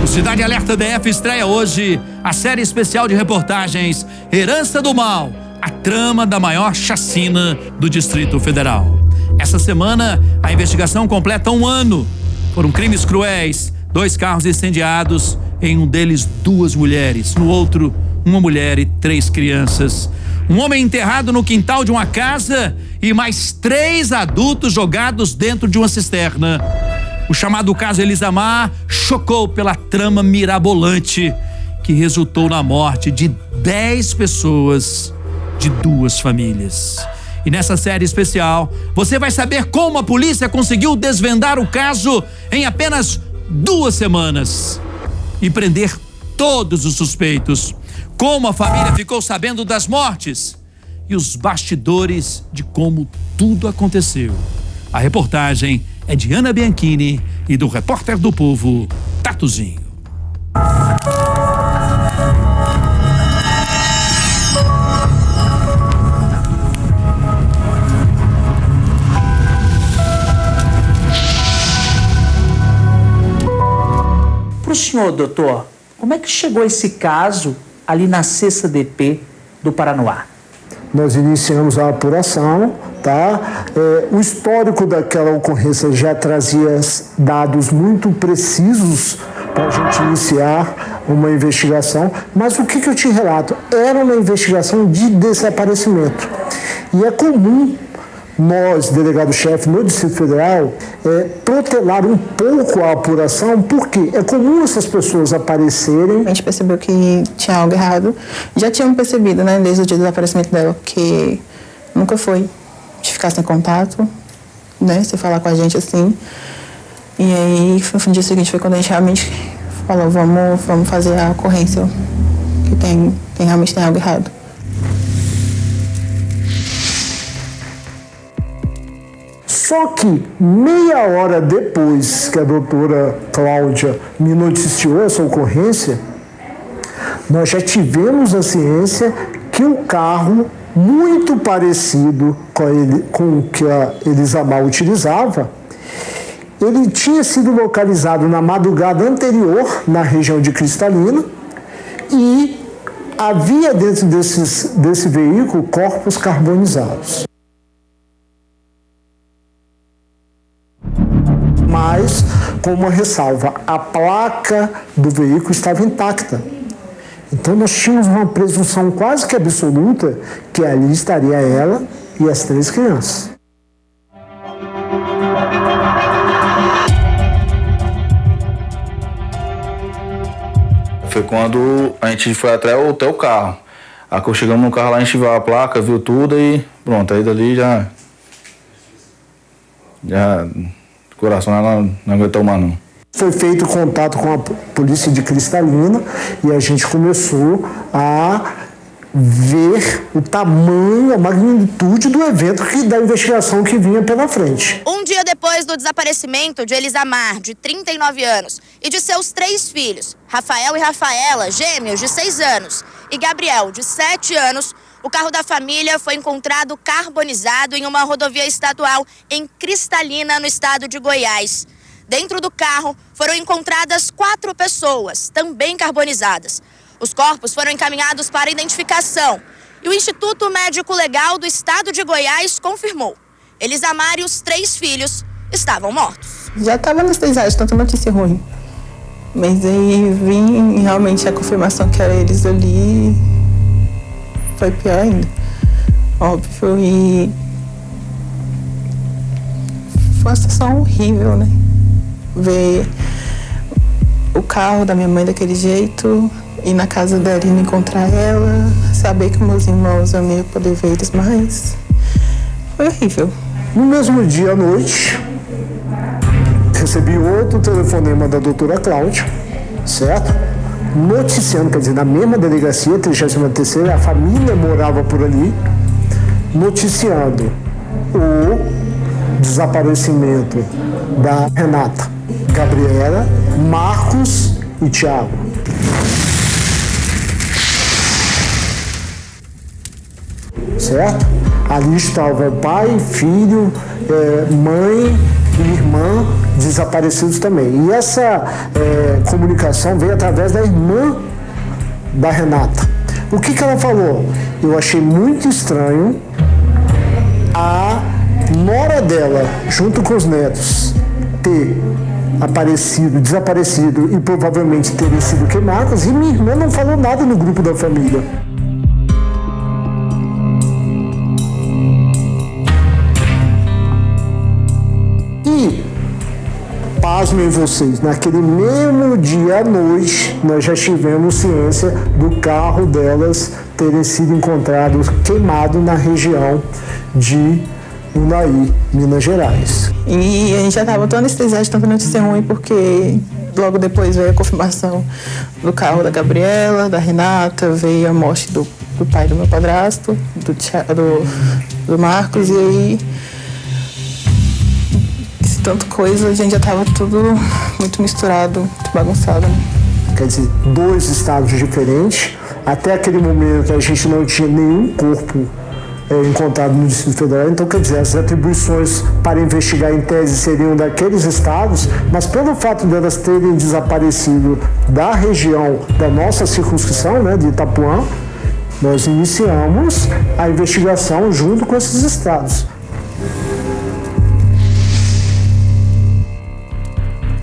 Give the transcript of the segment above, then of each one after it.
Cidade Alerta DF estreia hoje a série especial de reportagens Herança do Mal, a trama da maior chacina do Distrito Federal. Essa semana, a investigação completa 1 ano. Foram crimes cruéis, 2 carros incendiados, em um deles 2 mulheres, no outro 1 mulher e 3 crianças. Um homem enterrado no quintal de uma casa e mais 3 adultos jogados dentro de uma cisterna. O chamado caso Elisamar chocou pela trama mirabolante que resultou na morte de 10 pessoas de 2 famílias. E nessa série especial, você vai saber como a polícia conseguiu desvendar o caso em apenas 2 semanas e prender todos os suspeitos. Como a família ficou sabendo das mortes e os bastidores de como tudo aconteceu. A reportagem é de Ana Bianchini e do repórter do Povo, Tatuzinho. Para o senhor, doutor, como é que chegou esse caso ali na 6ª DP do Paranoá? Nós iniciamos a apuração, tá? O histórico daquela ocorrência já trazia dados muito precisos para a gente iniciar uma investigação, mas o que eu te relato? Era uma investigação de desaparecimento. E é comum nós, delegado-chefe no Distrito Federal, protelar um pouco a apuração, porque é comum essas pessoas aparecerem. A gente percebeu que tinha algo errado. Já tínhamos percebido, né, desde o dia do desaparecimento dela, que nunca foi de ficar sem contato, né, sem falar com a gente assim. E aí, no dia seguinte, foi quando a gente realmente falou, vamos fazer a ocorrência, que realmente tem algo errado. Só que meia hora depois que a doutora Cláudia me noticiou essa ocorrência, nós já tivemos a ciência que um carro muito parecido com o que a Elisamar utilizava, ele tinha sido localizado na madrugada anterior na região de Cristalina e havia dentro desse veículo corpos carbonizados. Mas, com uma ressalva, a placa do veículo estava intacta. Então nós tínhamos uma presunção quase que absoluta que ali estaria ela e as 3 crianças. Foi quando a gente foi até o carro. Aí quando chegamos no carro lá, a gente viu a placa, viu tudo e pronto, aí dali já o coração não aguentou mais não. Foi feito contato com a polícia de Cristalina e a gente começou a ver o tamanho, a magnitude do evento da investigação que vinha pela frente. Um dia depois do desaparecimento de Elisamar, de 39 anos, e de seus 3 filhos, Rafael e Rafaela, gêmeos de 6 anos, e Gabriel, de 7 anos, o carro da família foi encontrado carbonizado em uma rodovia estadual em Cristalina, no estado de Goiás. Dentro do carro foram encontradas 4 pessoas, também carbonizadas. Os corpos foram encaminhados para identificação e o Instituto Médico Legal do estado de Goiás confirmou. Elisamar e os 3 filhos estavam mortos. Já estava anestesiado, tanta notícia ruim. Mas aí vim realmente a confirmação que era eles ali. Foi pior ainda, óbvio, e foi uma situação horrível, né? Ver o carro da minha mãe daquele jeito, ir na casa dela e não encontrar ela, saber que meus irmãos eu não ia poder ver eles mais, foi horrível. No mesmo dia à noite, recebi outro telefonema da doutora Cláudia, certo? Noticiando, quer dizer, na mesma delegacia, 33ª, a família morava por ali, noticiando o desaparecimento da Renata, Gabriela, Marcos e Thiago. Certo? Ali estava pai, filho, mãe e irmã desaparecidos também. E essa comunicação veio através da irmã da Renata. O que ela falou? Eu achei muito estranho a nora dela, junto com os netos, ter desaparecido e provavelmente terem sido queimadas, e minha irmã não falou nada no grupo da família. E, pasmem vocês, naquele mesmo dia à noite, nós já tivemos ciência do carro delas terem sido encontrados queimado na região de Unai, Minas Gerais. E a gente já estava tão anestesiado de tanta notícia ruim, porque logo depois veio a confirmação do carro da Gabriela, da Renata, veio a morte do pai do meu padrasto, do Marcos, e aí tanta coisa, a gente já estava tudo muito misturado, muito bagunçado. Né? Quer dizer, 2 estados diferentes. Até aquele momento a gente não tinha nenhum corpo encontrado no Distrito Federal. Então, quer dizer, as atribuições para investigar em tese seriam daqueles estados, mas pelo fato delas terem desaparecido da região da nossa circunscrição, né, de Itapuã, nós iniciamos a investigação junto com esses estados.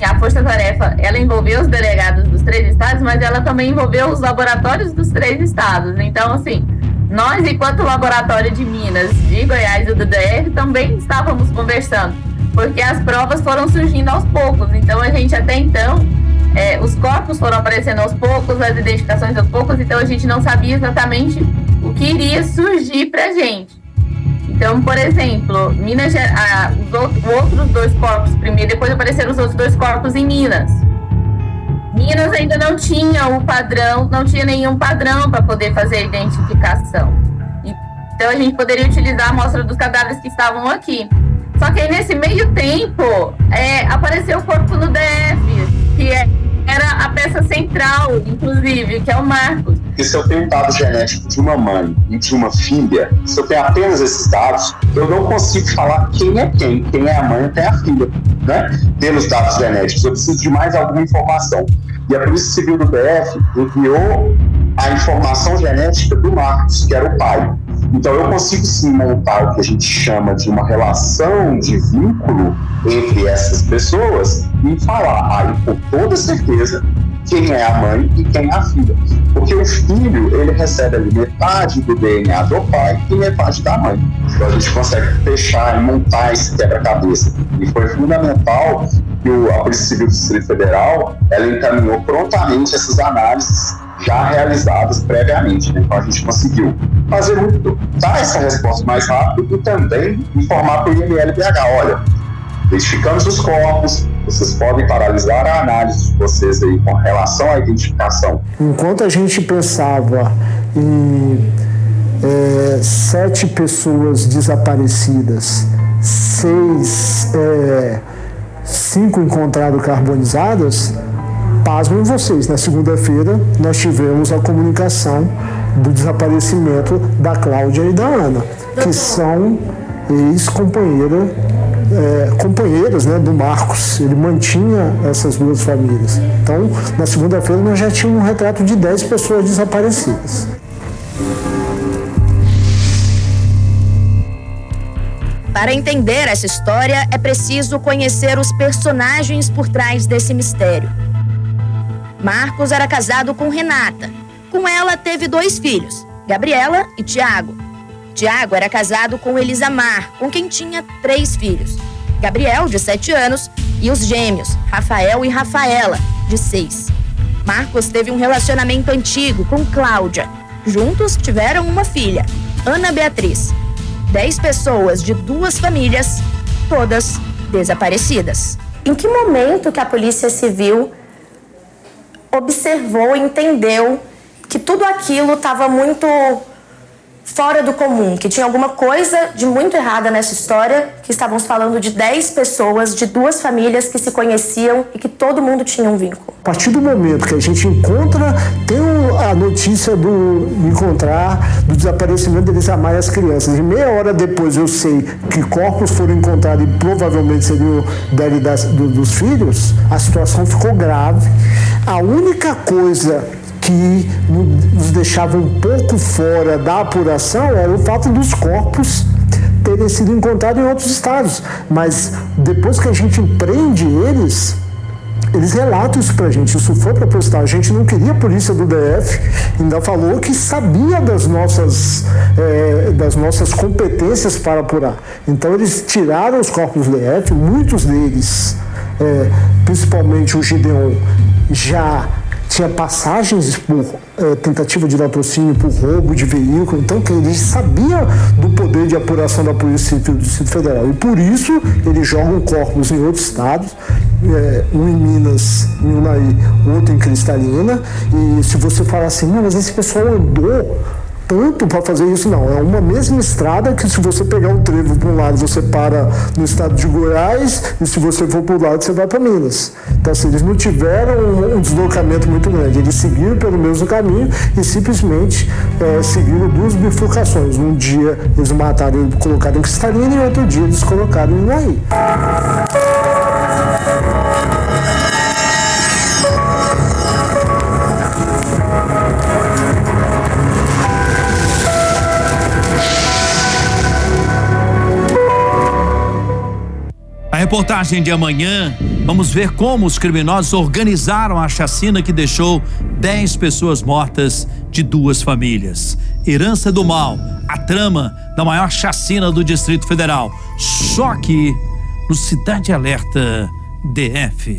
A força-tarefa, ela envolveu os delegados dos 3 estados, mas ela também envolveu os laboratórios dos 3 estados. Então, assim, nós, enquanto laboratório de Minas, de Goiás e do DF, também estávamos conversando, porque as provas foram surgindo aos poucos. Então, a gente até então, os corpos foram aparecendo aos poucos, as identificações aos poucos, então a gente não sabia exatamente o que iria surgir pra gente. Então, por exemplo, Minas Gerais, os outros 2 corpos primeiro, depois apareceram os outros 2 corpos em Minas. Minas ainda não tinha o padrão, não tinha nenhum padrão para poder fazer a identificação. Então, a gente poderia utilizar a amostra dos cadáveres que estavam aqui. Só que aí, nesse meio tempo, apareceu o corpo no DF, que era a peça central, inclusive, que é o Marcos. Porque se eu tenho um dado genético de uma mãe e de uma filha, se eu tenho apenas esses dados, eu não consigo falar quem é a mãe e quem é a filha, né? Pelos dados genéticos, eu preciso de mais alguma informação. E a Polícia Civil do DF enviou a informação genética do Marcos, que era o pai. Então eu consigo sim montar o que a gente chama de uma relação de vínculo entre essas pessoas e falar aí com toda certeza quem é a mãe e quem é a filha. Porque o filho, ele recebe ali metade do DNA do pai e metade da mãe. Então a gente consegue fechar e montar esse quebra-cabeça. E foi fundamental que a Polícia Civil do Distrito Federal, ela encaminhou prontamente essas análises já realizadas previamente, né? Então a gente conseguiu fazer dar essa resposta mais rápido e também informar para o IML-BH, olha, identificamos os corpos, vocês podem paralisar a análise de vocês aí com relação à identificação. Enquanto a gente pensava em 7 pessoas desaparecidas, 5 encontradas carbonizadas, pasmem vocês, na segunda-feira nós tivemos a comunicação do desaparecimento da Cláudia e da Ana, que são companheiras, né, do Marcos. Ele mantinha essas 2 famílias. Então, na segunda-feira nós já tínhamos um retrato de 10 pessoas desaparecidas. Para entender essa história, é preciso conhecer os personagens por trás desse mistério. Marcos era casado com Renata. Com ela, teve 2 filhos, Gabriela e Tiago. Tiago era casado com Elisamar, com quem tinha 3 filhos. Gabriel, de 7 anos, e os gêmeos, Rafael e Rafaela, de 6. Marcos teve um relacionamento antigo com Cláudia. Juntos tiveram uma filha, Ana Beatriz. 10 pessoas de 2 famílias, todas desaparecidas. Em que momento que a Polícia Civil observou, entendeu que tudo aquilo estava muito fora do comum, que tinha alguma coisa de muito errada nessa história, que estávamos falando de 10 pessoas, de 2 famílias que se conheciam e que todo mundo tinha um vínculo. A partir do momento que a gente tem a notícia do desaparecimento de Elisa Maia e as crianças, e meia hora depois eu sei que corpos foram encontrados e provavelmente seriam dos filhos, a situação ficou grave. A única coisa que nos deixava um pouco fora da apuração era o fato dos corpos terem sido encontrados em outros estados. Mas depois que a gente prende eles relatam isso pra gente, isso foi proposital. A gente não queria a polícia do DF, ainda falou que sabia das nossas competências para apurar. Então eles tiraram os corpos do DF, muitos deles, principalmente o Gideon, já tinha passagens por tentativa de latrocínio, por roubo de veículo, então que ele sabia do poder de apuração da Polícia Civil do Distrito Federal. E por isso eles jogam corpos em outros estados, um em Minas, em Unai, outro em Cristalina. E se você falar assim, mas esse pessoal andou tanto para fazer isso, não. É uma mesma estrada que se você pegar um trevo para um lado, você para no estado de Goiás, e se você for para o lado, você vai para Minas. Então, assim, eles não tiveram um deslocamento muito grande. Eles seguiram pelo mesmo caminho e simplesmente seguiram 2 bifurcações. Um dia eles mataram e colocaram em Cristalina e outro dia eles colocaram em Unaí. Na reportagem de amanhã, vamos ver como os criminosos organizaram a chacina que deixou 10 pessoas mortas de 2 famílias. Herança do Mal, a trama da maior chacina do Distrito Federal. Só que no Cidade Alerta DF.